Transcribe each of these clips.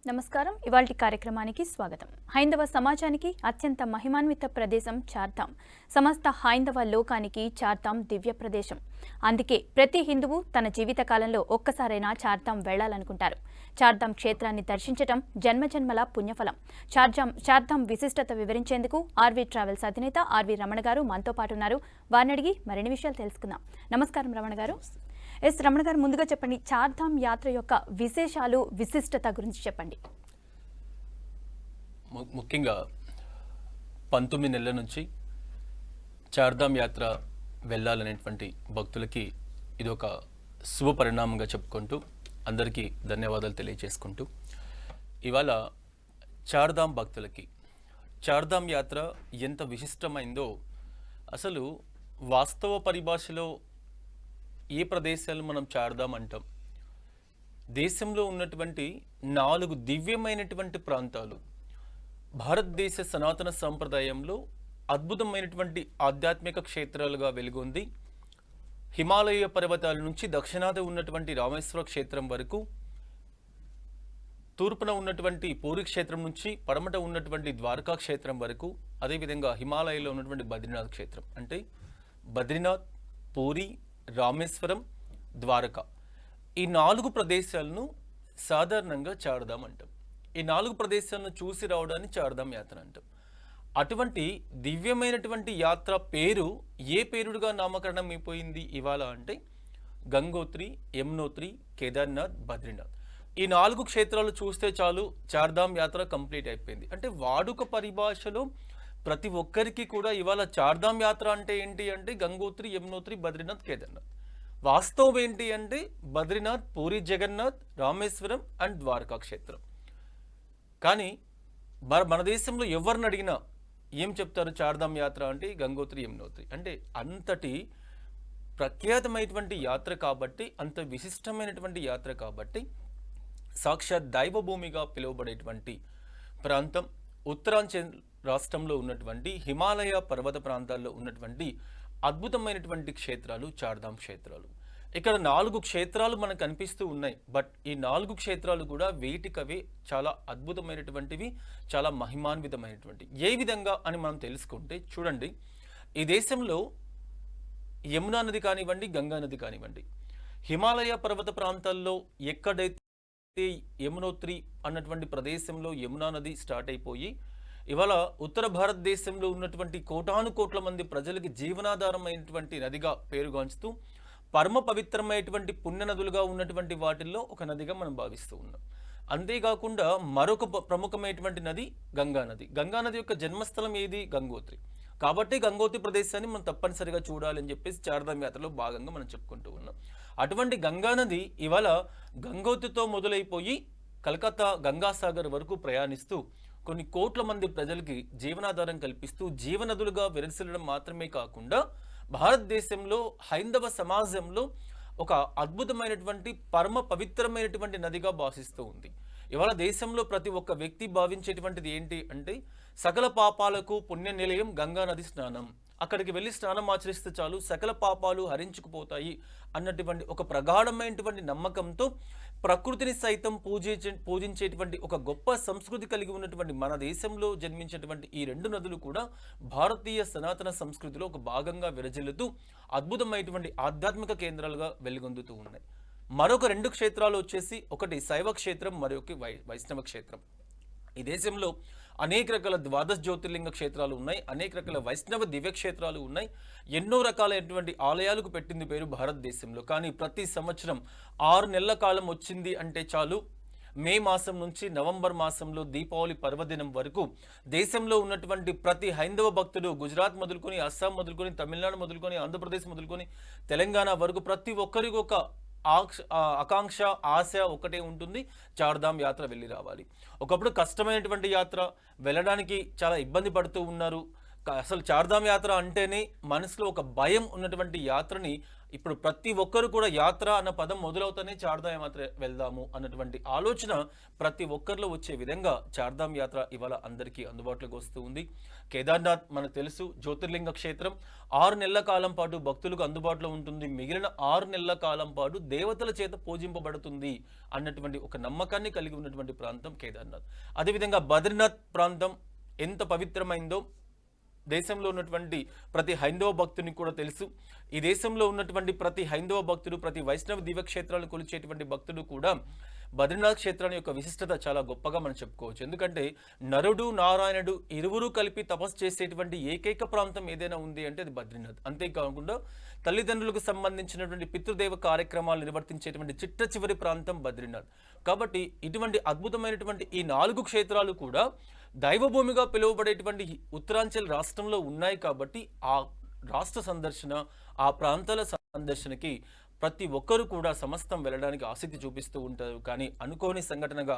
నమస్కారం. ఇవాల్టి కార్యక్రమానికి స్వాగతం. హైందవ సమాజానికి అత్యంత మహిమాన్విత ప్రదేశం చార్ధామ్. సమస్త హైందవ లోకానికి చార్ధామ్ దివ్య ప్రదేశం. అందుకే ప్రతి హిందువు తన జీవిత కాలంలో ఒక్కసారైనా చార్ధామ్ వెళ్లాలనుకుంటారు. చార్ధామ్ క్షేత్రాన్ని దర్శించడం జన్మజన్మల పుణ్యఫలం. చార్ధామ్ విశిష్టత వివరించేందుకు ఆర్వి ట్రావెల్స్ అధినేత ఆర్వి రమణ గారు మనతో పాటు ఉన్నారు. వారిని అడిగి మరిన్ని విషయాలు తెలుసుకుందాం. నమస్కారం రమణ గారు. రమణ గారు, ముందుగా చెప్పండి, చార్ధామ్ యాత్ర యొక్క విశేషాలు, విశిష్టత గురించి చెప్పండి. ముఖ్యంగా 19 నెలల నుంచి చార్ధామ్ యాత్ర వెళ్ళాలనేటువంటి భక్తులకి ఇది ఒక శుభ పరిణామంగా చెప్పుకుంటూ అందరికీ ధన్యవాదాలు తెలియజేసుకుంటూ ఇవాళ చార్ధామ్ భక్తులకి చార్ధామ్ యాత్ర ఎంత విశిష్టమైందో, అసలు వాస్తవ పరిభాషలో ఏ ప్రదేశాలు మనం చార్ధామ్ అంటాం? దేశంలో ఉన్నటువంటి 4 దివ్యమైనటువంటి ప్రాంతాలు, భారతదేశ సనాతన సంప్రదాయంలో అద్భుతమైనటువంటి ఆధ్యాత్మిక క్షేత్రాలుగా వెలుగొంది. హిమాలయ పర్వతాల నుంచి దక్షిణాది ఉన్నటువంటి రామేశ్వర క్షేత్రం వరకు, తూర్పున ఉన్నటువంటి పూరి క్షేత్రం నుంచి పడమట ఉన్నటువంటి ద్వారకా క్షేత్రం వరకు, అదేవిధంగా హిమాలయంలో ఉన్నటువంటి బద్రీనాథ్ క్షేత్రం, అంటే బద్రీనాథ్, పూరి, రామేశ్వరం, ద్వారక, ఈ 4 ప్రదేశాలను సాధారణంగా చార్ధామ్ అంటాం. ఈ 4 ప్రదేశాలను చూసి రావడాన్ని చార్ధామ్ యాత్ర అంటాం. అటువంటి దివ్యమైనటువంటి యాత్ర పేరు ఏ పేరుడుగా నామకరణం అయిపోయింది ఇవాళ అంటే గంగోత్రి, యమునోత్రి, కేదార్నాథ్, బద్రీనాథ్. ఈ 4 క్షేత్రాలు చూస్తే చాలు చార్ధామ్ యాత్ర కంప్లీట్ అయిపోయింది. అంటే వాడుక పరిభాషలో ప్రతి ఒక్కరికి కూడా ఇవాళ చార్ధామ్ యాత్ర అంటే ఏంటి అంటే గంగోత్రి, యమునోత్రి, బద్రీనాథ్, కేదార్నాథ్. వాస్తవం ఏంటి అంటే బద్రీనాథ్, పూరి జగన్నాథ్, రామేశ్వరం అండ్ ద్వారకా క్షేత్రం. కానీ మన దేశంలో ఎవరిని అడిగినా ఏం చెప్తారు? చార్ధామ్ యాత్ర అంటే గంగోత్రి, యమునోత్రి. అంటే అంతటి ప్రఖ్యాతమైనటువంటి యాత్ర కాబట్టి, అంత విశిష్టమైనటువంటి యాత్ర కాబట్టి, సాక్షాత్ దైవభూమిగా పిలువబడేటువంటి ప్రాంతం ఉత్తరాంచల్ రాష్ట్రంలో ఉన్నటువంటి హిమాలయ పర్వత ప్రాంతాల్లో ఉన్నటువంటి అద్భుతమైనటువంటి క్షేత్రాలు చార్ధామ్ క్షేత్రాలు. ఇక్కడ 4 క్షేత్రాలు మనకు కనిపిస్తూ ఉన్నాయి. బట్ ఈ 4 క్షేత్రాలు కూడా వేటికవే చాలా అద్భుతమైనటువంటివి, చాలా మహిమాన్వితమైనటువంటి. ఏ విధంగా అని మనం తెలుసుకుంటే చూడండి, ఈ దేశంలో యమునా నది కానివ్వండి, గంగా నది కానివ్వండి, హిమాలయ పర్వత ప్రాంతాల్లో ఎక్కడైతే యమునోత్రి అన్నటువంటి ప్రదేశంలో యమునా నది స్టార్ట్ అయిపోయి ఇవాళ ఉత్తర భారతదేశంలో ఉన్నటువంటి కోటాను కోట్ల మంది ప్రజలకి జీవనాధారమైనటువంటి నదిగా పేరుగాంచుతూ పరమ పవిత్రమైనటువంటి పుణ్య నదులుగా ఉన్నటువంటి వాటిల్లో ఒక నదిగా మనం భావిస్తూ ఉన్నాం. అంతేకాకుండా మరొక ప్రముఖమైనటువంటి నది గంగా నది. గంగా నది యొక్క జన్మస్థలం ఏది? గంగోత్రి. కాబట్టి గంగోత్రి ప్రదేశాన్ని మనం తప్పనిసరిగా చూడాలని చెప్పేసి చార్ధామ్ యాత్రలో భాగంగా మనం చెప్పుకుంటూ ఉన్నాం. అటువంటి గంగా నది ఇవాళ గంగోత్రితో మొదలైపోయి కలకత్తా గంగాసాగర్ వరకు ప్రయాణిస్తూ కొన్ని కోట్ల మంది ప్రజలకి జీవనాధారం కల్పిస్తూ జీవనదులుగా విరసిల్లడం మాత్రమే కాకుండా భారతదేశంలో హైందవ సమాజంలో ఒక అద్భుతమైనటువంటి పరమ పవిత్రమైనటువంటి నదిగా భాషిస్తూ ఉంది. ఇవాళ దేశంలో ప్రతి ఒక్క వ్యక్తి భావించేటువంటిది ఏంటి అంటే సకల పాపాలకు పుణ్య నిలయం గంగా నది స్నానం. అక్కడికి వెళ్ళి స్నానం ఆచరిస్తే చాలు సకల పాపాలు హరించుకుపోతాయి అన్నటువంటి ఒక ప్రగాఢమైనటువంటి నమ్మకంతో ప్రకృతిని సైతం పూజించేటువంటి ఒక గొప్ప సంస్కృతి కలిగి ఉన్నటువంటి మన దేశంలో జన్మించేటువంటి ఈ 2 నదులు కూడా భారతీయ సనాతన సంస్కృతిలో ఒక భాగంగా విరజిల్లుతూ అద్భుతమైనటువంటి ఆధ్యాత్మిక కేంద్రాలుగా వెలుగొందుతూ ఉన్నాయి. మరొక 2 క్షేత్రాలు వచ్చేసి ఒకటి శైవ క్షేత్రం, మరొకటి వైష్ణవ క్షేత్రం. ఈ దేశంలో అనేక రకాల ద్వాదశ జ్యోతిర్లింగ క్షేత్రాలు ఉన్నాయి, అనేక రకాల వైష్ణవ దివ్య క్షేత్రాలు ఉన్నాయి, ఎన్నో రకాలైనటువంటి ఆలయాలకు పెట్టింది పేరు భారతదేశంలో. కానీ ప్రతి సంవత్సరం 6 నెలల కాలం వచ్చింది అంటే చాలు, మే మాసం నుంచి నవంబర్ మాసంలో దీపావళి పర్వదినం వరకు దేశంలో ఉన్నటువంటి ప్రతి హైందవ భక్తుడు గుజరాత్ మొదలుకొని, అస్సాం మొదలుకొని, తమిళనాడు మొదలుకొని, ఆంధ్రప్రదేశ్ మొదలుకొని, తెలంగాణ వరకు ప్రతి ఒక్కరికి ఒక ఆకాంక్ష, ఆశ ఒకటే ఉంటుంది, చార్ధామ్ యాత్ర వెళ్ళి రావాలి. ఒకప్పుడు కష్టమైనటువంటి యాత్ర, వెళ్ళడానికి చాలా ఇబ్బంది పడుతూ ఉన్నారు. అసలు చార్ధామ్ యాత్ర అంటేనే మనసులో ఒక భయం ఉన్నటువంటి యాత్రని ఇప్పుడు ప్రతి ఒక్కరు కూడా యాత్ర అన్న పదం మొదలవుతానే చార్ధామ్ యాత్ర వెళ్దాము అన్నటువంటి ఆలోచన ప్రతి ఒక్కరిలో వచ్చే విధంగా చార్ధామ్ యాత్ర ఇవాళ అందరికీ అందుబాటులోకి వస్తూ ఉంది. కేదార్నాథ్ మనకు తెలుసు జ్యోతిర్లింగ క్షేత్రం. 6 నెలల కాలం పాటు భక్తులకు అందుబాటులో ఉంటుంది. మిగిలిన 6 నెలల కాలం పాటు దేవతల చేత పూజింపబడుతుంది అన్నటువంటి ఒక నమ్మకాన్ని కలిగి ఉన్నటువంటి ప్రాంతం కేదార్నాథ్. అదేవిధంగా బద్రీనాథ్ ప్రాంతం ఎంత పవిత్రమైందో దేశంలో ఉన్నటువంటి ప్రతి హైందవ భక్తునికి కూడా తెలుసు. ఈ దేశంలో ఉన్నటువంటి ప్రతి హైందవ భక్తుడు, ప్రతి వైష్ణవ దివ్యక్షేత్రాలను కొలిచేటువంటి భక్తుడు కూడా బద్రీనాథ్ క్షేత్రాన్ని యొక్క విశిష్టత చాలా గొప్పగా మనం చెప్పుకోవచ్చు. ఎందుకంటే నరుడు నారాయణుడు ఇరువురు కలిపి తపస్సు చేసేటువంటి ఏకైక ప్రాంతం ఏదైనా ఉంది అంటే అది బద్రీనాథ్. అంతేకాకుండా తల్లిదండ్రులకు సంబంధించినటువంటి పితృదేవ కార్యక్రమాలు నిర్వర్తించేటువంటి చిట్ట చివరి ప్రాంతం బద్రీనాథ్. కాబట్టి ఇటువంటి అద్భుతమైనటువంటి ఈ 4 క్షేత్రాలు కూడా దైవభూమిగా పిలువబడేటువంటి ఉత్తరాంచల్ రాష్ట్రంలో ఉన్నాయి. కాబట్టి ఆ రాష్ట్ర సందర్శన, ఆ ప్రాంతాల సందర్శనకి ప్రతి ఒక్కరు కూడా సమస్తం వెళ్ళడానికి ఆసక్తి చూపిస్తూ ఉంటారు. కానీ అనుకోని సంఘటనగా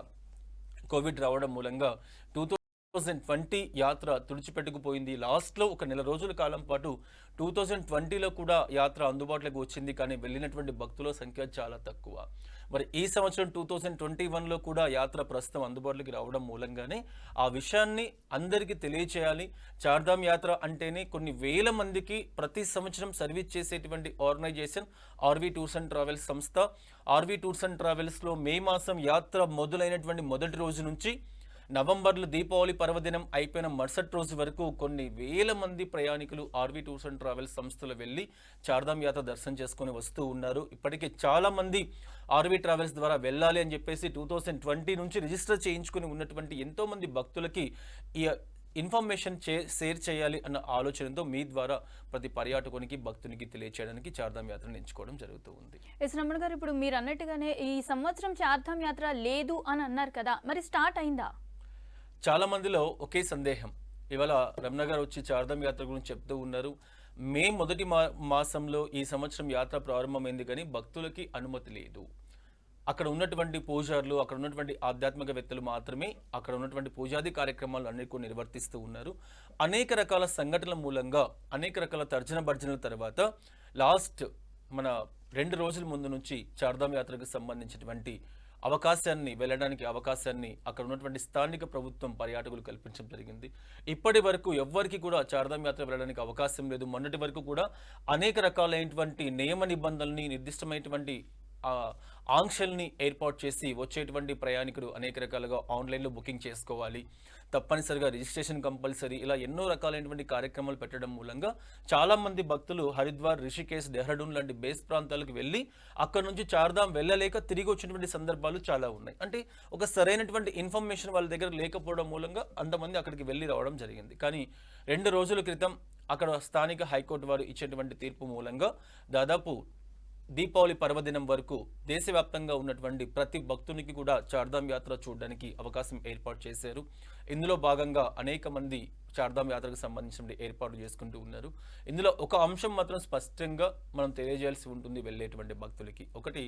కోవిడ్ రావడం మూలంగా 2020 యాత్ర తుడిచిపెట్టుకుపోయింది. లాస్ట్లో ఒక నెల రోజుల కాలం పాటు 2020లో కూడా యాత్ర అందుబాటులోకి వచ్చింది. కానీ వెళ్ళినటువంటి భక్తుల సంఖ్య చాలా తక్కువ. మరి ఈ సంవత్సరం 2021లో కూడా యాత్ర ప్రస్తుతం అందుబాటులోకి రావడం మూలంగానే ఆ విషయాన్ని అందరికీ తెలియచేయాలి. చార్ధామ్ యాత్ర అంటేనే కొన్ని వేల మందికి ప్రతి సంవత్సరం సర్వీస్ చేసేటువంటి organization RV tours and travels సంస్థ. ఆర్వీ టూర్స్ అండ్ ట్రావెల్స్లో మే మాసం యాత్ర మొదలైనటువంటి మొదటి రోజు నుంచి నవంబర్లో దీపావళి పర్వదినం అయిపోయిన మరుసటి రోజు వరకు కొన్ని వేల మంది ప్రయాణికులు ఆర్వీ టూర్స్ అండ్ ట్రావెల్స్ సంస్థలు వెళ్ళి చార్ధామ్ యాత్ర దర్శనం చేసుకుని వస్తూ ఉన్నారు. ఇప్పటికే చాలా మంది ఆర్వీ ట్రావెల్స్ ద్వారా వెళ్ళాలి అని చెప్పేసి 2020 నుంచి రిజిస్టర్ చేయించుకుని ఉన్నటువంటి ఎంతో మంది భక్తులకి ఈ ఇన్ఫర్మేషన్ షేర్ చేయాలి అన్న ఆలోచనతో మీ ద్వారా ప్రతి పర్యాటకునికి భక్తునికి తెలియచేయడానికి చార్ధామ్ యాత్రను ఎంచుకోవడం జరుగుతూ ఉంది. ఎస్ రమణ గారు, ఇప్పుడు మీరు అన్నట్టుగానే ఈ సంవత్సరం చార్ధామ్ యాత్ర లేదు అని అన్నారు కదా, మరి స్టార్ట్ అయిందా? చాలా మందిలో ఒకే సందేహం. ఇవాళ రమణ గారు వచ్చి చార్ధామ్ యాత్ర గురించి చెప్తూ ఉన్నారు. మే మొదటి మాసంలో ఈ సంవత్సరం యాత్ర ప్రారంభమైంది, కానీ భక్తులకి అనుమతి లేదు. అక్కడ ఉన్నటువంటి పూజారులు, అక్కడ ఉన్నటువంటి ఆధ్యాత్మికవేత్తలు మాత్రమే అక్కడ ఉన్నటువంటి పూజాది కార్యక్రమాలు అన్నిటికీ నిర్వర్తిస్తూ ఉన్నారు. అనేక రకాల సంఘటనల మూలంగా, అనేక రకాల తర్జన భర్జనల తర్వాత లాస్ట్ మన 2 రోజుల ముందు నుంచి చార్ధామ్ యాత్రకు సంబంధించినటువంటి వెళ్ళడానికి అవకాశాన్ని అక్కడ ఉన్నటువంటి స్థానిక ప్రభుత్వం పర్యాటకులు కల్పించడం జరిగింది. ఇప్పటి వరకు ఎవ్వరికి కూడా చార్ధామ్ యాత్ర వెళ్ళడానికి అవకాశం లేదు. మొన్నటి వరకు కూడా అనేక రకాలైనటువంటి నియమ నిబంధనల్ని, నిర్దిష్టమైనటువంటి ఆంక్షల్ని ఏర్పాటు చేసి వచ్చేటువంటి ప్రయాణికులు అనేక రకాలుగా ఆన్లైన్లో బుకింగ్ చేసుకోవాలి, తప్పనిసరిగా రిజిస్ట్రేషన్ కంపల్సరీ, ఇలా ఎన్నో రకాలైనటువంటి కార్యక్రమాలు పెట్టడం మూలంగా చాలామంది భక్తులు హరిద్వార్, రిషికేశ్, డెహ్రాడూన్ లాంటి బేస్ ప్రాంతాలకు వెళ్ళి అక్కడ నుంచి చార్ధామ్ వెళ్ళలేక తిరిగి వచ్చినటువంటి సందర్భాలు చాలా ఉన్నాయి. అంటే ఒక సరైనటువంటి ఇన్ఫర్మేషన్ వాళ్ళ దగ్గర లేకపోవడం మూలంగా అంతమంది అక్కడికి వెళ్ళి రావడం జరిగింది. కానీ 2 రోజుల క్రితం అక్కడ స్థానిక హైకోర్టు వారు ఇచ్చేటువంటి తీర్పు మూలంగా దాదాపు దీపావళి పర్వదినం వరకు దేశవ్యాప్తంగా ఉన్నటువంటి ప్రతి భక్తునికి కూడా చార్ధామ్ యాత్ర చూడడానికి అవకాశం ఏర్పాటు చేశారు. ఇందులో భాగంగా అనేక మంది చార్ధామ్ యాత్రకు సంబంధించిన ఏర్పాటు చేసుకుంటూ ఉన్నారు. ఇందులో ఒక అంశం మాత్రం స్పష్టంగా మనం తెలియజేయాల్సి ఉంటుంది వెళ్ళేటువంటి భక్తులకి. ఒకటి,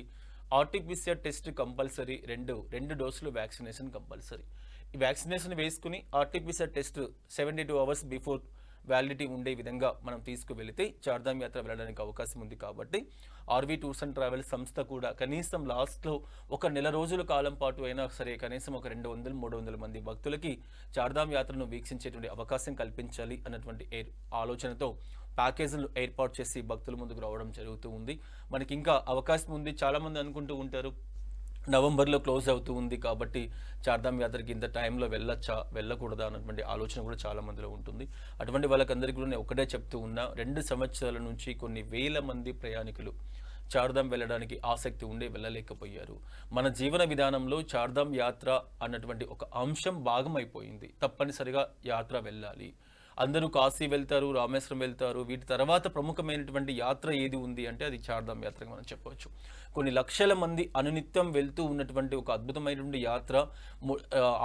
ఆర్టీపీసీఆర్ టెస్ట్ కంపల్సరీ. 2 డోసులు వ్యాక్సినేషన్ కంపల్సరీ. ఈ వ్యాక్సినేషన్ వేసుకుని RTPCR test 72 hours before validity ఉండే విధంగా మనం తీసుకువెళితే చార్ధామ్ యాత్ర వెళ్ళడానికి అవకాశం ఉంది. కాబట్టి ఆర్వీ టూర్స్ అండ్ ట్రావెల్స్ సంస్థ కూడా కనీసం లాస్ట్లో ఒక నెల రోజుల కాలం పాటు అయినా సరే కనీసం ఒక 200-300 మంది భక్తులకి చార్ధామ్ యాత్రను వీక్షించేటువంటి అవకాశం కల్పించాలి అన్నటువంటి ఆలోచనతో ప్యాకేజీలు ఏర్పాటు చేసి భక్తుల ముందుకు రావడం జరుగుతూ ఉంది. మనకి ఇంకా అవకాశం ఉంది. చాలామంది అనుకుంటూ ఉంటారు నవంబర్లో క్లోజ్ అవుతూ ఉంది కాబట్టి చార్ధామ్ యాత్రకి ఇంత టైంలో వెళ్ళొచ్చా, వెళ్ళకూడదా అన్నటువంటి ఆలోచన కూడా చాలా మందిలో ఉంటుంది. అటువంటి వాళ్ళకందరికీ కూడా నేను ఒకటే చెప్తూ ఉన్నా, 2 సంవత్సరాల నుంచి కొన్ని వేల మంది ప్రయాణికులు చార్ధామ్ వెళ్ళడానికి ఆసక్తి ఉండి వెళ్ళలేకపోయారు. మన జీవన విధానంలో చార్ధామ్ యాత్ర అన్నటువంటి ఒక అంశం భాగమైపోయింది. తప్పనిసరిగా యాత్ర వెళ్ళాలి. అందరూ కాశీ వెళ్తారు, రామేశ్వరం వెళ్తారు. వీటి తర్వాత ప్రముఖమైనటువంటి యాత్ర ఏది ఉంది అంటే అది చార్ధామ్ యాత్రగా మనం చెప్పవచ్చు. కొన్ని లక్షల మంది అనునిత్యం వెళ్తూ ఉన్నటువంటి ఒక అద్భుతమైనటువంటి యాత్ర,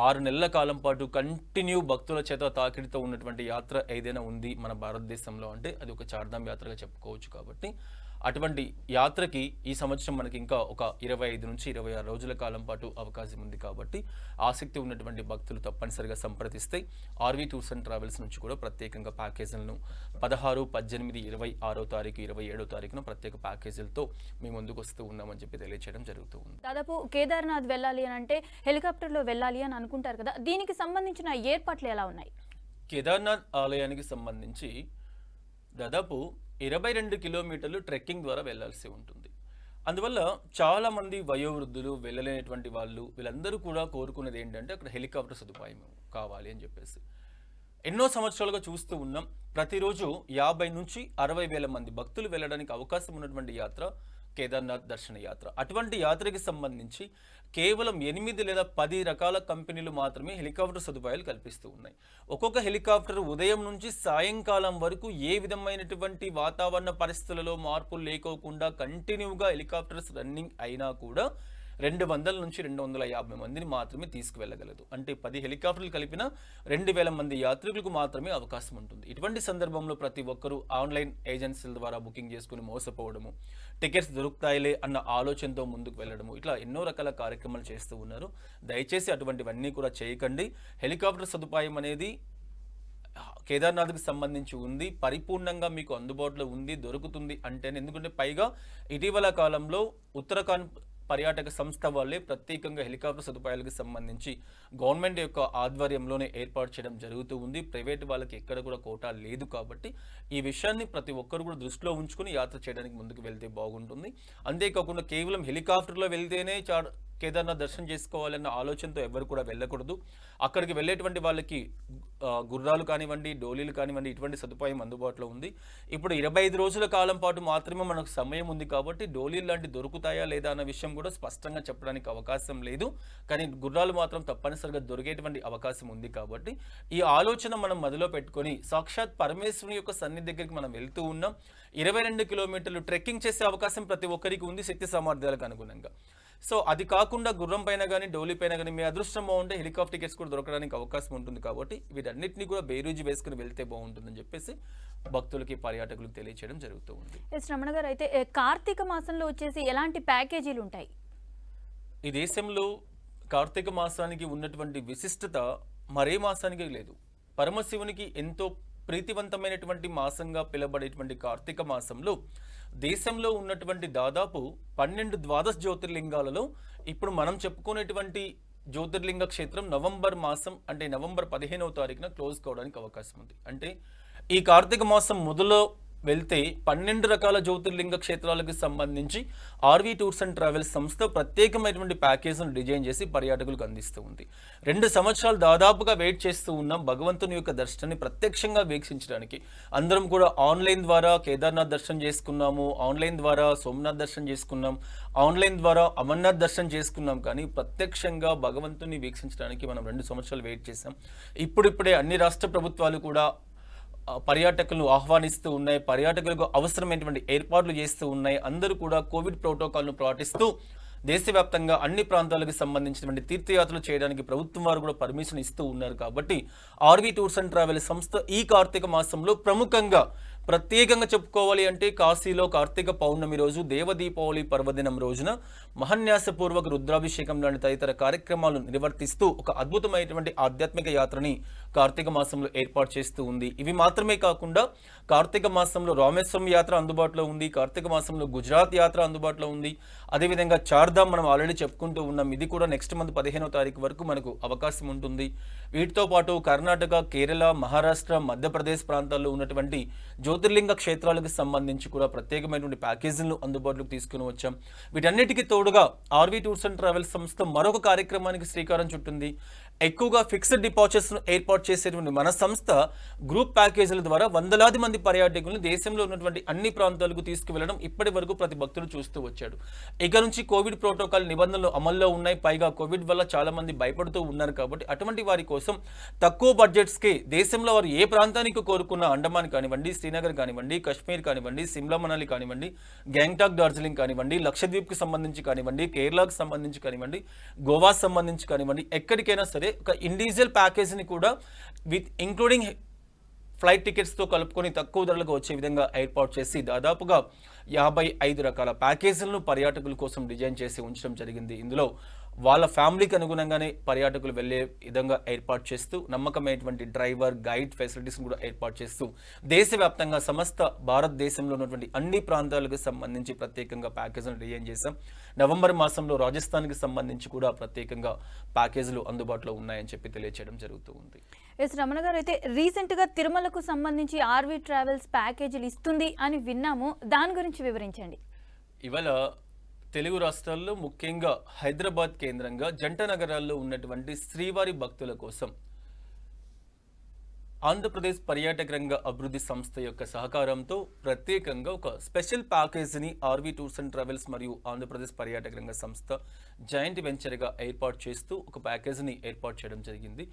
6 నెలల కాలం పాటు కంటిన్యూ భక్తుల చేత తాకిడితో ఉన్నటువంటి యాత్ర ఏదైనా ఉంది మన భారతదేశంలో అంటే అది ఒక చార్ధామ్ యాత్రగా చెప్పుకోవచ్చు. కాబట్టి అటువంటి యాత్రకి ఈ సంవత్సరం మనకి ఇంకా ఒక 25 నుంచి 26 రోజుల కాలం పాటు అవకాశం ఉంది కాబట్టి ఆసక్తి ఉన్నటువంటి భక్తులు తప్పనిసరిగా సంప్రదిస్తే ఆర్వీ టూర్స్ అండ్ ట్రావెల్స్ నుంచి కూడా ప్రత్యేకంగా ప్యాకేజీలను 16, 18, 26వ తారీఖు 27వ తారీఖున ప్రత్యేక ప్యాకేజీలతో మేము ముందుకు వస్తూ ఉన్నామని చెప్పి తెలియజేయడం జరుగుతూ ఉంది. దాదాపు కేదార్నాథ్ వెళ్ళాలి అని అంటే హెలికాప్టర్లో వెళ్ళాలి అని అనుకుంటారు కదా, దీనికి సంబంధించిన ఏర్పాట్లు ఎలా ఉన్నాయి? కేదార్నాథ్ ఆలయానికి సంబంధించి దాదాపు 22 కిలోమీటర్లు ట్రెక్కింగ్ ద్వారా వెళ్లాల్సి ఉంటుంది. అందువల్ల చాలామంది వయోవృద్ధులు వెళ్ళలేనటువంటి వాళ్ళు వీళ్ళందరూ కూడా కోరుకునేది ఏంటంటే అక్కడ హెలికాప్టర్ సదుపాయం కావాలి అని చెప్పేసి. ఎన్నో సంవత్సరాలుగా చూస్తూ ఉన్నాం. ప్రతిరోజు 50 నుంచి 60 వేల మంది భక్తులు వెళ్ళడానికి అవకాశం ఉన్నటువంటి యాత్ర కేదార్నాథ్ దర్శన యాత్ర. అటువంటి యాత్రకి సంబంధించి కేవలం 8 లేదా 10 రకాల కంపెనీలు మాత్రమే హెలికాప్టర్ సదుపాయాలు కల్పిస్తూ ఉన్నాయి. ఒక్కొక్క హెలికాప్టర్ ఉదయం నుంచి సాయంకాలం వరకు ఏ విధమైనటువంటి వాతావరణ పరిస్థితులలో మార్పులు లేకోకుండా కంటిన్యూగా హెలికాప్టర్స్ రన్నింగ్ అయినా కూడా 200 నుంచి 250 మందిని మాత్రమే తీసుకువెళ్ళగలదు. అంటే 10 హెలికాప్టర్లు కలిపిన 2000 మంది యాత్రికులకు మాత్రమే అవకాశం ఉంటుంది. ఇటువంటి సందర్భంలో ప్రతి ఒక్కరూ ఆన్లైన్ ఏజెన్సీల ద్వారా బుకింగ్ చేసుకుని మోసపోవడము, టికెట్స్ దొరుకుతాయిలే అన్న ఆలోచనతో ముందుకు వెళ్ళడము, ఇట్లా ఎన్నో రకాల కార్యక్రమాలు చేస్తూ ఉన్నారు. దయచేసి అటువంటివన్నీ కూడా చేయకండి. హెలికాప్టర్ సదుపాయం అనేది కేదార్నాథ్కి సంబంధించి ఉంది, పరిపూర్ణంగా మీకు అందుబాటులో ఉంది, దొరుకుతుంది అంటే. ఎందుకంటే పైగా ఇటీవల కాలంలో ఉత్తరాఖండ్ పర్యాటక సంస్థ వాళ్ళే ప్రత్యేకంగా హెలికాప్టర్ సదుపాయాలకు సంబంధించి గవర్నమెంట్ యొక్క ఆధ్వర్యంలోనే ఏర్పాటు చేయడం జరుగుతూ ఉంది. ప్రైవేట్ వాళ్ళకి ఎక్కడ కూడా కోటా లేదు కాబట్టి ఈ విషయాన్ని ప్రతి ఒక్కరు కూడా దృష్టిలో ఉంచుకుని యాత్ర చేయడానికి ముందుకు వెళ్తే బాగుంటుంది. అంతేకాకుండా కేవలం హెలికాప్టర్లో వెళ్తేనే కేదార్నాథ్ దర్శనం చేసుకోవాలన్న ఆలోచనతో ఎవరు కూడా వెళ్ళకూడదు. అక్కడికి వెళ్ళేటువంటి వాళ్ళకి గుర్రాలు కానివ్వండి, డోలీలు కానివ్వండి, ఇటువంటి సదుపాయం అందుబాటులో ఉంది. ఇప్పుడు 25 రోజుల కాలం పాటు మాత్రమే మనకు సమయం ఉంది కాబట్టి డోలీలు లాంటి దొరుకుతాయా లేదా అన్న విషయం కూడా స్పష్టంగా చెప్పడానికి అవకాశం లేదు. కానీ గుర్రాలు మాత్రం తప్పనిసరిగా దొరికేటువంటి అవకాశం ఉంది కాబట్టి ఈ ఆలోచన మనం మదిలో పెట్టుకొని సాక్షాత్ పరమేశ్వరుని యొక్క సన్నిధి దగ్గరికి మనం వెళ్తూ ఉన్నాం. 22 కిలోమీటర్లు ట్రెక్కింగ్ చేసే అవకాశం ప్రతి ఒక్కరికి ఉంది శక్తి సామర్థ్యాలకు అనుగుణంగా. సో అది కాకుండా గుర్రం పైన కానీ డోలీ పైన కానీ మీ అదృష్టం బాగుంటే హెలికాప్టర్ టికెట్స్ కూడా దొరకడానికి అవకాశం ఉంటుంది కాబట్టి వీటన్నిటిని కూడా బేరీజు వేసుకుని వెళ్తే బాగుంటుందని చెప్పేసి భక్తులకి, పర్యాటకులకు తెలియచేయడం జరుగుతూ ఉంది. రమణ గారు, అయితే కార్తీక మాసంలో వచ్చేసి ఎలాంటి ప్యాకేజీలు ఉంటాయి? ఈ దేశంలో కార్తీక మాసానికి ఉన్నటువంటి విశిష్టత మరే మాసానికి లేదు. పరమశివునికి ఎంతో ప్రీతివంతమైనటువంటి మాసంగా పిలువబడేటువంటి కార్తీక మాసంలో దేశంలో ఉన్నటువంటి దాదాపు 12 ద్వాదశ జ్యోతిర్లింగాలలో ఇప్పుడు మనం చెప్పుకునేటువంటి జ్యోతిర్లింగ క్షేత్రం నవంబర్ మాసం అంటే నవంబర్ 15వ తారీఖున క్లోజ్ కావడానికి అవకాశం ఉంది. అంటే ఈ కార్తీక మాసం మొదలో వెళ్తే 12 రకాల జ్యోతిర్లింగ క్షేత్రాలకు సంబంధించి ఆర్వీ టూర్స్ అండ్ ట్రావెల్స్ సంస్థ ప్రత్యేకమైనటువంటి ప్యాకేజ్ను డిజైన్ చేసి పర్యాటకులకు అందిస్తూ ఉంది. 2 సంవత్సరాలు దాదాపుగా వెయిట్ చేస్తూ ఉన్నాం భగవంతుని యొక్క దర్శనాన్ని ప్రత్యక్షంగా వీక్షించడానికి. అందరం కూడా ఆన్లైన్ ద్వారా కేదార్నాథ్ దర్శనం చేసుకున్నాము, ఆన్లైన్ ద్వారా సోమనాథ్ దర్శనం చేసుకున్నాం, ఆన్లైన్ ద్వారా అమర్నాథ్ దర్శనం చేసుకున్నాం. కానీ ప్రత్యక్షంగా భగవంతుని వీక్షించడానికి మనం 2 సంవత్సరాలు వెయిట్ చేసాం. ఇప్పుడిప్పుడే అన్ని రాష్ట్ర ప్రభుత్వాలు కూడా పర్యాటకులను ఆహ్వానిస్తూ ఉన్నాయి, పర్యాటకులకు అవసరమైనటువంటి ఏర్పాట్లు చేస్తూ ఉన్నాయి. అందరూ కూడా కోవిడ్ ప్రోటోకాల్ను పాటిస్తూ దేశవ్యాప్తంగా అన్ని ప్రాంతాలకు సంబంధించినటువంటి తీర్థయాత్రలు చేయడానికి ప్రభుత్వం వారు కూడా పర్మిషన్ ఇస్తూ ఉన్నారు. కాబట్టి ఆర్వీ టూర్స్ అండ్ ట్రావెల్స్ సంస్థ ఈ కార్తీక మాసంలో ప్రత్యేకంగా చెప్పుకోవాలి అంటే కాశీలో కార్తీక పౌర్ణమి రోజు దేవ దీపావళి పర్వదినం రోజున మహాన్యాసపూర్వక రుద్రాభిషేకం లాంటి తదితర కార్యక్రమాలను నిర్వర్తిస్తూ ఒక అద్భుతమైనటువంటి ఆధ్యాత్మిక యాత్రని కార్తీక మాసంలో ఏర్పాటు చేస్తూ ఉంది. ఇవి మాత్రమే కాకుండా కార్తీక మాసంలో రామేశ్వరం యాత్ర అందుబాటులో ఉంది, కార్తీక మాసంలో గుజరాత్ యాత్ర అందుబాటులో ఉంది. అదేవిధంగా చార్ధామ్ మనం ఆల్రెడీ చెప్పుకుంటూ ఉన్నాం, ఇది కూడా నెక్స్ట్ మంత్ 15వ తారీఖు వరకు మనకు అవకాశం ఉంటుంది. వీటితో పాటు కర్ణాటక, కేరళ, మహారాష్ట్ర, మధ్యప్రదేశ్ ప్రాంతాల్లో ఉన్నటువంటి జ్యోతిర్లింగ క్షేత్రాలకు సంబంధించి కూడా ప్రత్యేకమైనటువంటి ప్యాకేజీలను అందుబాటులోకి తీసుకుని వచ్చాం. వీటన్నిటికీ తోడుగా ఆర్వీ టూర్స్ అండ్ ట్రావెల్స్ సంస్థ మరొక కార్యక్రమానికి శ్రీకారం చుట్టింది. ఎక్కువగా ఫిక్స్డ్ డిపాజిట్స్ను ఏర్పాటు చేసేటువంటి మన సంస్థ గ్రూప్ ప్యాకేజీల ద్వారా వందలాది మంది పర్యాటకులను దేశంలో ఉన్నటువంటి అన్ని ప్రాంతాలకు తీసుకువెళ్లడం ఇప్పటి వరకు ప్రతి భక్తుడు చూస్తూ వచ్చాడు. ఇక నుంచి కోవిడ్ ప్రోటోకాల్ నిబంధనలు అమల్లో ఉన్నాయి. పైగా కోవిడ్ వల్ల చాలా మంది భయపడుతూ ఉన్నారు. కాబట్టి అటువంటి వారి కోసం తక్కువ బడ్జెట్స్కి దేశంలో వారు ఏ ప్రాంతానికి కోరుకున్న అండమాన్ కానివ్వండి, శ్రీనగర్ కానివ్వండి, కాశ్మీర్ కానివ్వండి, సిమ్లా మనాలి కానివ్వండి, గ్యాంగ్టాక్ డార్జిలింగ్ కానివ్వండి, లక్షద్వీప్కి సంబంధించి కానివ్వండి, కేరళకు సంబంధించి కానివ్వండి, గోవా సంబంధించి కానివ్వండి, ఎక్కడికైనా సరే ఒక ఇండివిజువల్ ప్యాకేజీని కూడా విత్ ఇంక్లూడింగ్ ఫ్లైట్ టికెట్స్తో కలుపుకొని తక్కువ ధరలకు వచ్చే విధంగా ఏర్పాటు చేసి దాదాపుగా 55 రకాల ప్యాకేజీలను పర్యాటకుల కోసం డిజైన్ చేసి ఉంచడం జరిగింది. ఇందులో వాళ్ళ ఫ్యామిలీకి అనుగుణంగానే పర్యాటకులు వెళ్ళే విధంగా ఏర్పాటు చేస్తూ నమ్మకమైనటువంటి డ్రైవర్ గైడ్ ఫెసిలిటీస్ని కూడా ఏర్పాటు చేస్తూ దేశవ్యాప్తంగా సమస్త భారతదేశంలో ఉన్నటువంటి అన్ని ప్రాంతాలకు సంబంధించి ప్రత్యేకంగా ప్యాకేజీలను డిజైన్ చేశాం. నవంబర్ మాసంలో రాజస్థాన్కి సంబంధించి కూడా ప్రత్యేకంగా ప్యాకేజీలు అందుబాటులో ఉన్నాయని చెప్పి తెలియజేయడం జరుగుతూ ఉంది. ఎస్ రమణ గారు, అయితే రీసెంట్గా తిరుమలకు సంబంధించి ఆర్వీ ట్రావెల్స్ ప్యాకేజీలు ఇస్తుంది అని విన్నాము, దాని గురించి వివరించండి. ఇవాళ తెలుగు రాష్ట్రాల్లో ముఖ్యంగా హైదరాబాద్ కేంద్రంగా జంట నగరాల్లో ఉన్నటువంటి శ్రీవారి భక్తుల కోసం ఆంధ్రప్రదేశ్ పర్యాటక రంగ అభివృద్ధి సంస్థ యొక్క సహకారంతో ప్రత్యేకంగా ఒక స్పెషల్ ప్యాకేజీని ఆర్వీ టూర్స్ అండ్ ట్రావెల్స్ మరియు ఆంధ్రప్రదేశ్ పర్యాటక రంగ సంస్థ జాయింట్ వెంచర్గా ఏర్పాటు చేస్తూ ఒక ప్యాకేజీని ఏర్పాటు చేయడం జరిగింది.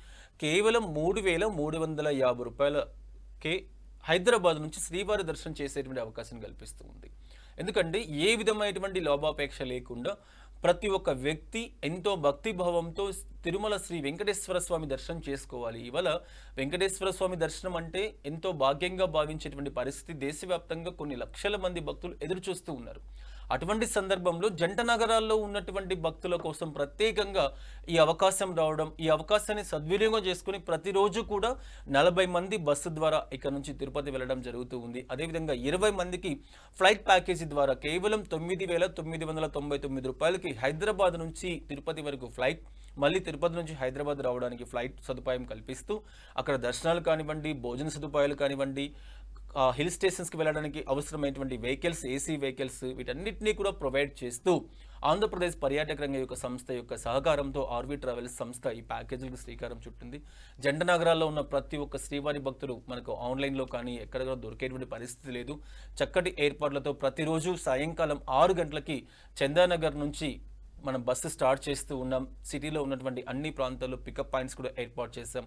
కేవలం 3,350 రూపాయలకే హైదరాబాద్ నుంచి శ్రీవారి దర్శనం చేసేటువంటి అవకాశం కల్పిస్తూ ఉంది. ఎందుకంటే ఏ విధమైనటువంటి లాభాపేక్ష లేకుండా ప్రతి ఒక్క వ్యక్తి ఎంతో భక్తిభావంతో తిరుమల శ్రీ వెంకటేశ్వర స్వామి దర్శనం చేసుకోవాలి. ఇవాళ వెంకటేశ్వర స్వామి దర్శనం అంటే ఎంతో భాగ్యంగా భావించేటువంటి పరిస్థితి దేశవ్యాప్తంగా కొన్ని లక్షల మంది భక్తులు ఎదురు చూస్తూ ఉన్నారు. అటువంటి సందర్భంలో జంట నగరాల్లో ఉన్నటువంటి భక్తుల కోసం ప్రత్యేకంగా ఈ అవకాశం రావడం, ఈ అవకాశాన్ని సద్వినియోగం చేసుకుని ప్రతిరోజు కూడా 40 మంది బస్సు ద్వారా ఇక్కడ నుంచి తిరుపతి వెళ్ళడం జరుగుతూ ఉంది. అదేవిధంగా 20 మందికి ఫ్లైట్ ప్యాకేజీ ద్వారా కేవలం 9,999 రూపాయలకి హైదరాబాద్ నుంచి తిరుపతి వరకు ఫ్లైట్, మళ్ళీ తిరుపతి నుంచి హైదరాబాద్ రావడానికి ఫ్లైట్ సదుపాయం కల్పిస్తూ అక్కడ దర్శనాలు కానివ్వండి, భోజన సదుపాయాలు కానివ్వండి, హిల్ స్టేషన్స్కి వెళ్ళడానికి అవసరమైనటువంటి వెహికల్స్, ఏసీ వెహికల్స్, వీటన్నిటినీ కూడా ప్రొవైడ్ చేస్తూ ఆంధ్రప్రదేశ్ పర్యాటక రంగ యొక్క సంస్థ యొక్క సహకారంతో ఆర్వీ ట్రావెల్స్ సంస్థ ఈ ప్యాకేజీలకు శ్రీకారం చుట్టింది. జంట నగరాల్లో ఉన్న ప్రతి ఒక్క శ్రీవారి భక్తులు మనకు ఆన్లైన్లో కానీ ఎక్కడ దొరికేటువంటి పరిస్థితి లేదు. చక్కటి ఏర్పాట్లతో ప్రతిరోజు సాయంకాలం 6 గంటలకి చందానగర్ నుంచి మనం బస్సు స్టార్ట్ చేస్తూ ఉన్నాం. సిటీలో ఉన్నటువంటి అన్ని ప్రాంతాల్లో పికప్ పాయింట్స్ కూడా ఏర్పాటు చేసాం.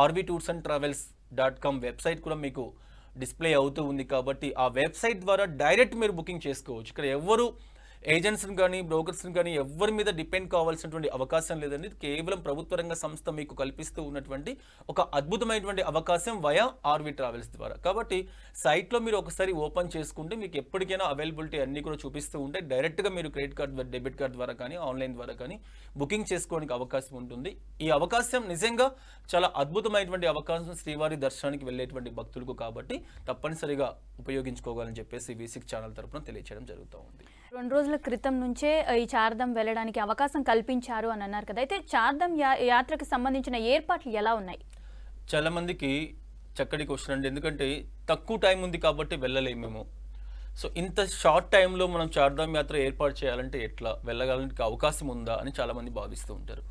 rvtoursandtravels.com వెబ్సైట్ కూడా మీకు డిస్ప్లే అవుతూ ఉంది కాబట్టి ఆ వెబ్సైట్ ద్వారా డైరెక్ట్ మీరు బుకింగ్ చేసుకోవచ్చు. ఇక్కడ ఎవరు ఏజెంట్స్ని కానీ బ్రోకర్స్ని కానీ ఎవరి మీద డిపెండ్ కావాల్సినటువంటి అవకాశం లేదండి. కేవలం ప్రభుత్వ రంగ సంస్థ మీకు కల్పిస్తూ ఉన్నటువంటి ఒక అద్భుతమైనటువంటి అవకాశం వయా ఆర్వీ ట్రావెల్స్ ద్వారా. కాబట్టి సైట్లో మీరు ఒకసారి ఓపెన్ చేసుకుంటే మీకు ఎప్పటికైనా అవైలబిలిటీ అన్నీ కూడా చూపిస్తూ ఉంటే డైరెక్ట్గా మీరు క్రెడిట్ కార్డ్, డెబిట్ కార్డ్ ద్వారా కానీ ఆన్లైన్ ద్వారా కానీ బుకింగ్ చేసుకోవడానికి అవకాశం ఉంటుంది. ఈ అవకాశం నిజంగా చాలా అద్భుతమైనటువంటి అవకాశం శ్రీవారి దర్శనానికి వెళ్ళేటువంటి భక్తులకు, కాబట్టి తప్పనిసరిగా ఉపయోగించుకోవాలని చెప్పేసి V6 ఛానల్ తరపున తెలియజేయడం జరుగుతూ ఉంది. 2 రోజుల క్రితం నుంచే ఈ చార్ధామ్ వెళ్ళడానికి అవకాశం కల్పించారు అని అన్నారు కదా, అయితే చార్ధామ్ యాత్రకు సంబంధించిన ఏర్పాట్లు ఎలా ఉన్నాయి? చాలా మందికి చక్కటి క్వశ్చన్ అండి. ఎందుకంటే తక్కువ టైం ఉంది కాబట్టి వెళ్ళలేము మేము. సో ఇంత షార్ట్ టైంలో మనం చార్ధామ్ యాత్ర ఏర్పాటు చేయాలంటే ఎట్లా, వెళ్ళగలడానికి అవకాశం ఉందా అని చాలామంది భావిస్తూ ఉంటారు.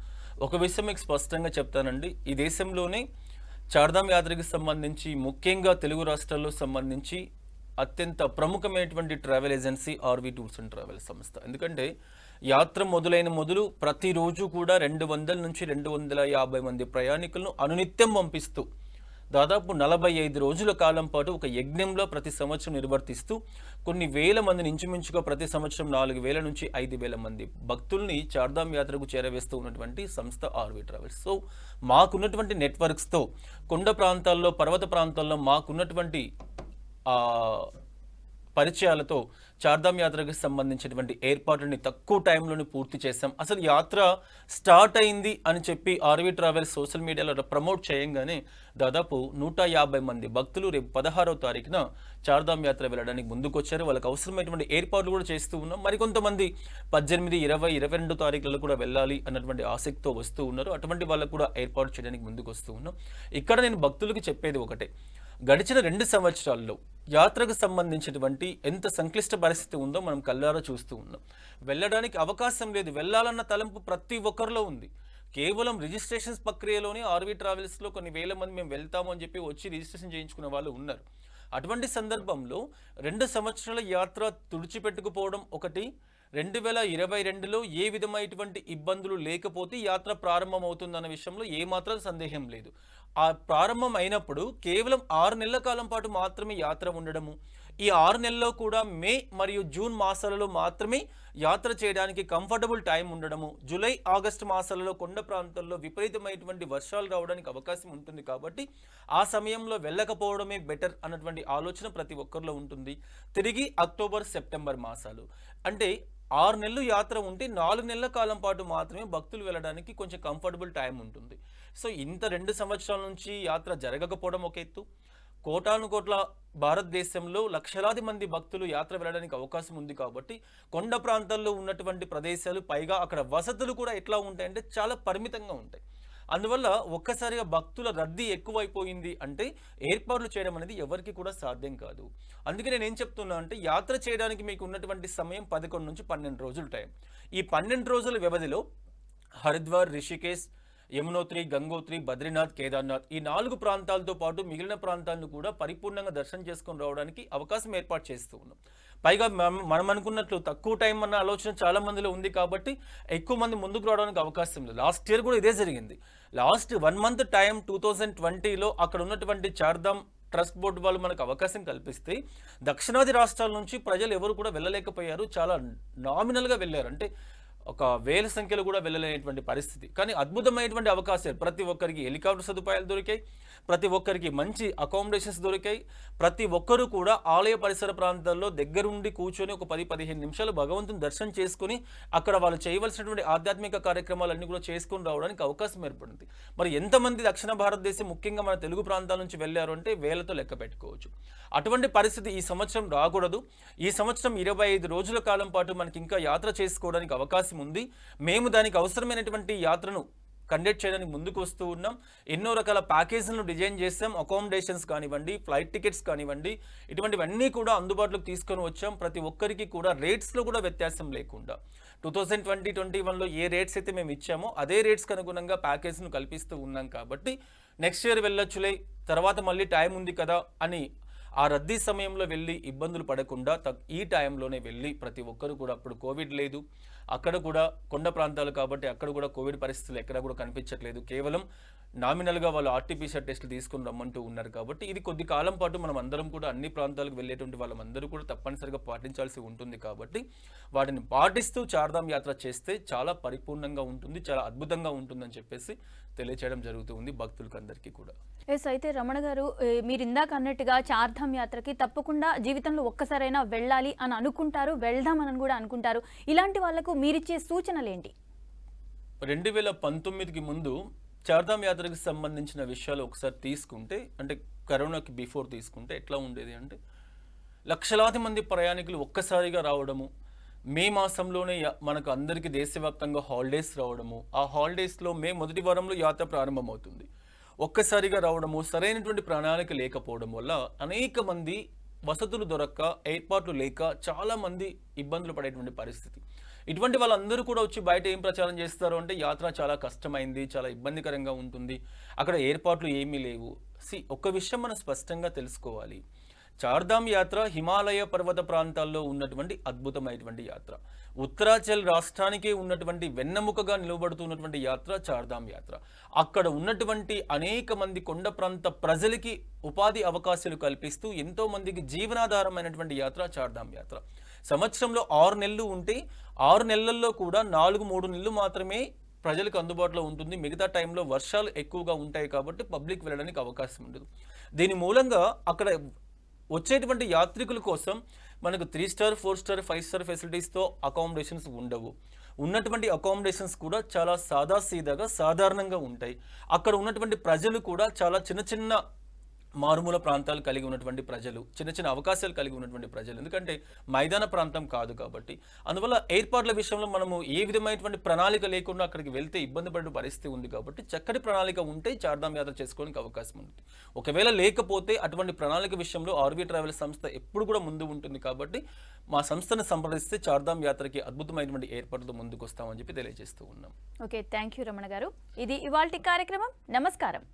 ఒక విషయం మీకు స్పష్టంగా చెప్తానండి. ఈ దేశంలోనే చార్ధామ్ యాత్రకి సంబంధించి ముఖ్యంగా తెలుగు రాష్ట్రాల్లో సంబంధించి అత్యంత ప్రముఖమైనటువంటి travel agency RV tours and travels సంస్థ. ఎందుకంటే యాత్ర మొదలు ప్రతిరోజు కూడా 200 నుంచి 250 మంది ప్రయాణికులను అనునిత్యం పంపిస్తూ దాదాపు 45 రోజుల కాలం పాటు ఒక యజ్ఞంలో ప్రతి సంవత్సరం నిర్వర్తిస్తూ కొన్ని వేల మందిని, ఇంచుమించుగా ప్రతి సంవత్సరం 4,000 నుంచి 5,000 మంది భక్తుల్ని చార్ధామ్ యాత్రకు చేరవేస్తూ ఉన్నటువంటి సంస్థ ఆర్వీ ట్రావెల్స్. సో మాకున్నటువంటి నెట్వర్క్స్తో కొండ ప్రాంతాల్లో, పర్వత ప్రాంతాల్లో మాకున్నటువంటి పరిచయాలతో చార్ధామ్ యాత్రకు సంబంధించినటువంటి ఏర్పాట్లని తక్కువ టైంలోనే పూర్తి చేశాం. అసలు యాత్ర స్టార్ట్ అయింది అని చెప్పి ఆర్వీ ట్రావెల్స్ సోషల్ మీడియాలో ప్రమోట్ చేయంగానే దాదాపు 150 మంది భక్తులు రేపు 16వ తారీఖున చార్ధామ్ యాత్ర వెళ్ళడానికి ముందుకొచ్చారు. వాళ్ళకి అవసరమైనటువంటి ఏర్పాట్లు కూడా చేస్తూ ఉన్నాం. మరికొంతమంది 18, 20, 22 తారీఖులలో కూడా వెళ్ళాలి అన్నటువంటి ఆసక్తితో వస్తూ ఉన్నారు. అటువంటి వాళ్ళకు కూడా ఏర్పాటు చేయడానికి ముందుకు వస్తూ ఉన్నాం. ఇక్కడ నేను భక్తులకు చెప్పేది ఒకటే, గడిచిన 2 సంవత్సరాల్లో యాత్రకు సంబంధించినటువంటి ఎంత సంక్లిష్ట పరిస్థితి ఉందో మనం కళ్ళారా చూస్తూ ఉన్నాం. వెళ్ళడానికి అవకాశం లేదు, వెళ్ళాలన్న తలంపు ప్రతి ఒక్కరిలో ఉంది. కేవలం రిజిస్ట్రేషన్స్ ప్రక్రియలోనే ఆర్వీ ట్రావెల్స్లో కొన్ని వేల మంది మేము వెళ్తాము అని చెప్పి వచ్చి రిజిస్ట్రేషన్ చేయించుకునే వాళ్ళు ఉన్నారు. అటువంటి సందర్భంలో 2 సంవత్సరాల యాత్ర తుడిచిపెట్టుకుపోవడం ఒకటి, 2022లో ఏ విధమైనటువంటి ఇబ్బందులు లేకపోతే యాత్ర ప్రారంభం అవుతుందన్న విషయంలో ఏమాత్రం సందేహం లేదు. ఆ ప్రారంభం అయినప్పుడు కేవలం 6 నెలల కాలం పాటు మాత్రమే యాత్ర ఉండడము, ఈ 6 నెలల్లో కూడా మే మరియు జూన్ మాసాలలో మాత్రమే యాత్ర చేయడానికి కంఫర్టబుల్ టైం ఉండడము, జూలై ఆగస్టు మాసాలలో కొండ ప్రాంతాల్లో విపరీతమైనటువంటి వర్షాలు రావడానికి అవకాశం ఉంటుంది కాబట్టి ఆ సమయంలో వెళ్ళకపోవడమే బెటర్ అన్నటువంటి ఆలోచన ప్రతి ఒక్కరిలో ఉంటుంది. తిరిగి అక్టోబర్ సెప్టెంబర్ మాసాలు అంటే 6 నెలలు యాత్ర ఉంటే 4 నెలల కాలం పాటు మాత్రమే భక్తులు వెళ్ళడానికి కొంచెం కంఫర్టబుల్ టైం ఉంటుంది. సో ఇంత 2 సంవత్సరాల నుంచి యాత్ర జరగకపోవడం ఒక ఎత్తు, కోటాను కోట్ల భారతదేశంలో లక్షలాది మంది భక్తులు యాత్ర వెళ్ళడానికి అవకాశం ఉంది కాబట్టి కొండ ప్రాంతాల్లో ఉన్నటువంటి ప్రదేశాలు, పైగా అక్కడ వసతులు కూడా ఎట్లా ఉంటాయంటే చాలా పరిమితంగా ఉంటాయి. అందువల్ల ఒక్కసారిగా భక్తుల రద్దీ ఎక్కువైపోయింది అంటే ఏర్పాట్లు చేయడం అనేది ఎవరికి కూడా సాధ్యం కాదు. అందుకే నేను ఏం చెప్తున్నా అంటే యాత్ర చేయడానికి మీకు ఉన్నటువంటి సమయం 11 నుంచి 12 రోజుల టైం. ఈ 12 రోజుల వ్యవధిలో హరిద్వార్, రిషికేశ్, యమునోత్రి, గంగోత్రి, బద్రీనాథ్, కేదార్నాథ్ ఈ 4 ప్రాంతాలతో పాటు మిగిలిన ప్రాంతాలను కూడా పరిపూర్ణంగా దర్శనం చేసుకొని రావడానికి అవకాశం ఏర్పాటు చేస్తూ ఉన్నాం. పైగా మనం అనుకున్నట్లు తక్కువ టైం అన్న ఆలోచన చాలా మందిలో ఉంది కాబట్టి ఎక్కువ మంది ముందుకు రావడానికి అవకాశం లేదు. లాస్ట్ ఇయర్ కూడా ఇదే జరిగింది. లాస్ట్ 1 మంత్ టైం 2020లో అక్కడ ఉన్నటువంటి చార్ధామ్ ట్రస్ట్ బోర్డు వాళ్ళు మనకు అవకాశం కల్పిస్తే దక్షిణాది రాష్ట్రాల నుంచి ప్రజలు ఎవరు కూడా వెళ్ళలేకపోయారు. చాలా నామినల్గా వెళ్ళారు, అంటే ఒక వేల సంఖ్యలో కూడా వెళ్ళలేనటువంటి పరిస్థితి. కానీ అద్భుతమైనటువంటి అవకాశాలు, ప్రతి ఒక్కరికి హెలికాప్టర్ సదుపాయాలు దొరికాయి, ప్రతి ఒక్కరికి మంచి అకామిడేషన్స్ దొరికాయి. ప్రతి ఒక్కరూ కూడా ఆలయ పరిసర ప్రాంతాల్లో దగ్గరుండి కూర్చొని ఒక 10-15 నిమిషాలు భగవంతుని దర్శనం చేసుకుని అక్కడ వాళ్ళు చేయవలసినటువంటి ఆధ్యాత్మిక కార్యక్రమాలన్నీ కూడా చేసుకుని రావడానికి అవకాశం ఏర్పడింది. మరి ఎంతమంది దక్షిణ భారతదేశం ముఖ్యంగా మన తెలుగు ప్రాంతాల నుంచి వెళ్ళారు అంటే వేలతో లెక్క పెట్టుకోవచ్చు. అటువంటి పరిస్థితి ఈ సంవత్సరం రాకూడదు. ఈ సంవత్సరం 25 రోజుల కాలం పాటు మనకి ఇంకా యాత్ర చేసుకోవడానికి అవకాశం ఉంది. మేము దానికి అవసరమైనటువంటి యాత్రను కండక్ట్ చేయడానికి ముందుకు వస్తూ ఉన్నాం. ఎన్నో రకాల ప్యాకేజీలను డిజైన్ చేస్తాం. అకామిడేషన్స్ కానివ్వండి, ఫ్లైట్ టికెట్స్ కానివ్వండి, ఇటువంటివన్నీ కూడా అందుబాటులోకి తీసుకొని వచ్చాం. ప్రతి ఒక్కరికి కూడా రేట్స్లో కూడా వ్యత్యాసం లేకుండా 2020-21లో ఏ రేట్స్ అయితే మేము ఇచ్చామో అదే రేట్స్కి అనుగుణంగా ప్యాకేజీను కల్పిస్తూ ఉన్నాం. కాబట్టి నెక్స్ట్ ఇయర్ వెళ్ళొచ్చులే, తర్వాత మళ్ళీ టైం ఉంది కదా అని ఆ రద్దీ సమయంలో వెళ్ళి ఇబ్బందులు పడకుండా ఈ టైంలోనే వెళ్ళి ప్రతి ఒక్కరు కూడా, అప్పుడు కోవిడ్ లేదు, అక్కడ కూడా కొండ ప్రాంతాలు కాబట్టి అక్కడ కూడా కోవిడ్ పరిస్థితులు ఎక్కడ కూడా కనిపించట్లేదు. కేవలం నామినల్గా వాళ్ళు ఆర్టీపీసీఆర్ టెస్టులు తీసుకుని రమ్మంటూ ఉన్నారు. కాబట్టి ఇది కొద్ది కాలం పాటు మనం అందరం కూడా అన్ని ప్రాంతాలకు వెళ్ళేటువంటి వాళ్ళందరూ కూడా తప్పనిసరిగా పాటించాల్సి ఉంటుంది. కాబట్టి వాటిని పాటిస్తూ చార్ధామ్ యాత్ర చేస్తే చాలా పరిపూర్ణంగా ఉంటుంది, చాలా అద్భుతంగా ఉంటుందని చెప్పేసి తెలియచేయడం జరుగుతుంది భక్తులకు అందరికీ కూడా. ఎస్, అయితే రమణ గారు, మీరు ఇందాక అన్నట్టుగా చార్ధామ్ యాత్రకి తప్పకుండా జీవితంలో ఒక్కసారైనా వెళ్ళాలి అని అనుకుంటారు, వెళ్దామని కూడా అనుకుంటారు. ఇలాంటి వాళ్లకు మీరిచ్చే సూచనలు ఏంటి? 2019కి ముందు చార్ధామ్ యాత్రకు సంబంధించిన విషయాలు ఒకసారి తీసుకుంటే, అంటే కరోనాకి బిఫోర్ తీసుకుంటే ఎట్లా ఉండేది అంటే లక్షలాది మంది ప్రయాణికులు ఒక్కసారిగా రావడము, మే మాసంలోనే మనకు అందరికీ దేశవ్యాప్తంగా హాలిడేస్ రావడము, ఆ హాలిడేస్లో మే మొదటి వారంలో యాత్ర ప్రారంభమవుతుంది. ఒక్కసారిగా రావడము, సరైనటువంటి ప్రణాళిక లేకపోవడం వల్ల అనేక మంది వసతులు దొరక్క, ఏర్పాట్లు లేక చాలామంది ఇబ్బందులు పడేటువంటి పరిస్థితి. ఇటువంటి వాళ్ళందరూ కూడా వచ్చి బయట ఏం ప్రచారం చేస్తారు అంటే యాత్ర చాలా కష్టమైంది, చాలా ఇబ్బందికరంగా ఉంటుంది, అక్కడ ఏర్పాట్లు ఏమీ లేవు. ఒక్క విషయం మనం స్పష్టంగా తెలుసుకోవాలి. చార్ధామ్ యాత్ర హిమాలయ పర్వత ప్రాంతాల్లో ఉన్నటువంటి అద్భుతమైనటువంటి యాత్ర. ఉత్తరాచల్ రాష్ట్రానికే ఉన్నటువంటి వెన్నెముకగా నిలబడుతున్నటువంటి యాత్ర చార్ధామ్ యాత్ర. అక్కడ ఉన్నటువంటి అనేక మంది కొండ ప్రాంత ప్రజలకి ఉపాధి అవకాశాలు కల్పిస్తూ ఎంతో మందికి జీవనాధారమైనటువంటి యాత్ర చార్ధామ్ యాత్ర. సంవత్సరంలో 6 నెలలు ఉంటే 6 నెలల్లో కూడా 3 నెలలు మాత్రమే ప్రజలకు అందుబాటులో ఉంటుంది. మిగతా టైంలో వర్షాలు ఎక్కువగా ఉంటాయి కాబట్టి పబ్లిక్ వెళ్ళడానికి అవకాశం ఉండదు. దీని మూలంగా అక్కడ వచ్చేటువంటి యాత్రికుల కోసం మనకు 3 స్టార్, 4 స్టార్, 5 స్టార్ ఫెసిలిటీస్తో అకామిడేషన్స్ ఉండవు. ఉన్నటువంటి అకామిడేషన్స్ కూడా చాలా సాదాసీదాగా సాధారణంగా ఉంటాయి. అక్కడ ఉన్నటువంటి ప్రజలు కూడా చాలా చిన్న మారుమూల ప్రాంతాలు కలిగి ఉన్నటువంటి ప్రజలు, చిన్న అవకాశాలు కలిగి ఉన్నటువంటి ప్రజలు, ఎందుకంటే మైదాన ప్రాంతం కాదు కాబట్టి. అందువల్ల ఏర్పాట్ల విషయంలో మనము ఏ విధమైనటువంటి ప్రణాళిక లేకుండా అక్కడికి వెళ్తే ఇబ్బంది పడే పరిస్థితి ఉంది. కాబట్టి చక్కటి ప్రణాళిక ఉంటే చార్ధామ్ యాత్ర చేసుకోవడానికి అవకాశం ఉంది. ఒకవేళ లేకపోతే అటువంటి ప్రణాళిక విషయంలో ఆర్వీ ట్రావెల్స్ సంస్థ ఎప్పుడు కూడా ముందు ఉంటుంది. కాబట్టి మా సంస్థను సంప్రదిస్తే చార్ధామ్ యాత్రకి అద్భుతమైనటువంటి ఏర్పాట్లతో ముందుకు వస్తామని చెప్పి తెలియజేస్తూ ఉన్నాం. ఓకే, థ్యాంక్ యూ రమణ గారు. ఇది ఇవాల్టి కార్యక్రమం. నమస్కారం.